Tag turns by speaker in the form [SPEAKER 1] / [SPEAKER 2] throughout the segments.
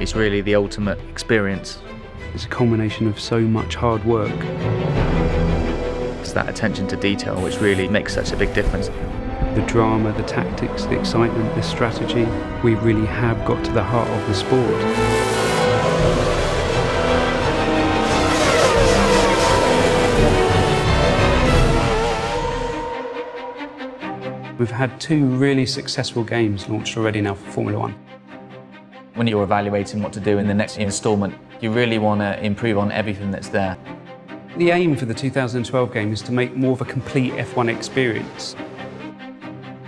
[SPEAKER 1] It's really the ultimate experience.
[SPEAKER 2] It's a culmination of so much hard work.
[SPEAKER 1] It's that attention to detail which really makes such a big difference.
[SPEAKER 2] The drama, the tactics, the excitement, the strategy, we really have got to the heart of the sport. We've had 2 really successful games launched already now for Formula One.
[SPEAKER 1] When you're evaluating what to do in the next instalment, you really want to improve on everything that's there.
[SPEAKER 2] The aim for the 2012 game is to make more of a complete F1 experience.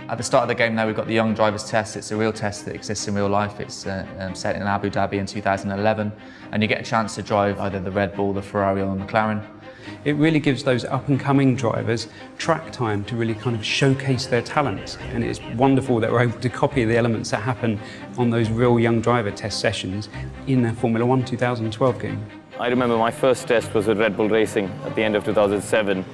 [SPEAKER 1] At the start of the game now, we've got the Young Drivers Test. It's a real test that exists in real life. It's set in Abu Dhabi in 2011, and you get a chance to drive either the Red Bull, the Ferrari or the McLaren.
[SPEAKER 2] It really gives those up-and-coming drivers track time to really kind of showcase their talents, and it's wonderful that we're able to copy the elements that happen on those real young driver test sessions in the Formula One 2012 game.
[SPEAKER 3] I remember my first test was with Red Bull Racing at the end of 2007.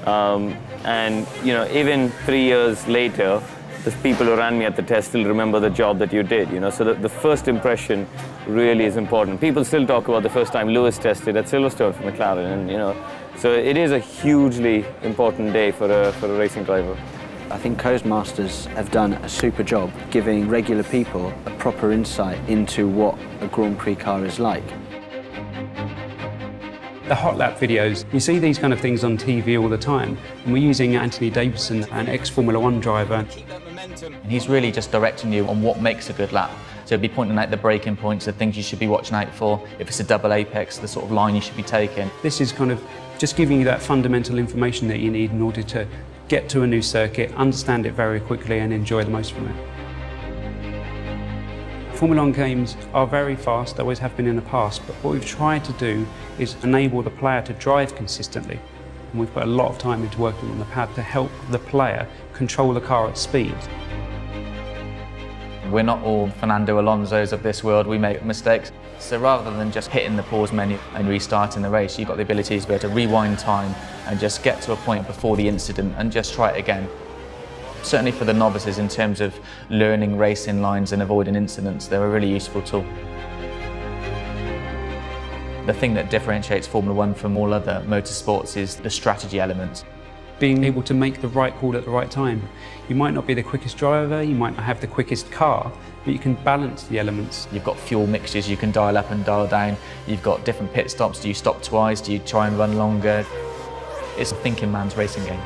[SPEAKER 3] And you know, even 3 years later, the people who ran me at the test still remember the job that you did, you know, so the first impression really is important. People still talk about the first time Lewis tested at Silverstone for McLaren, and you know, so it is a hugely important day for a racing driver.
[SPEAKER 4] I think Codemasters have done a super job giving regular people a proper insight into what a Grand Prix car is like.
[SPEAKER 2] The hot lap videos, you see these kind of things on TV all the time, and we're using Anthony Davidson, an ex-Formula One driver.
[SPEAKER 1] And he's really just directing you on what makes a good lap. So he'll be pointing out the braking points, the things you should be watching out for. If it's a double apex, the sort of line you should be taking.
[SPEAKER 2] This is kind of just giving you that fundamental information that you need in order to get to a new circuit, understand it very quickly and enjoy the most from it. Formula One games are very fast, always have been in the past, but what we've tried to do is enable the player to drive consistently. And we've put a lot of time into working on the pad to help the player control the car at speed.
[SPEAKER 1] We're not all Fernando Alonso's of this world, we make mistakes. So rather than just hitting the pause menu and restarting the race, you've got the ability to be able to rewind time and just get to a point before the incident and just try it again. Certainly for the novices, in terms of learning racing lines and avoiding incidents, they're a really useful tool. The thing that differentiates Formula One from all other motorsports is the strategy element.
[SPEAKER 2] Being able to make the right call at the right time. You might not be the quickest driver, you might not have the quickest car, but you can balance the elements.
[SPEAKER 1] You've got fuel mixtures you can dial up and dial down. You've got different pit stops. Do you stop twice? Do you try and run longer? It's a thinking man's racing game.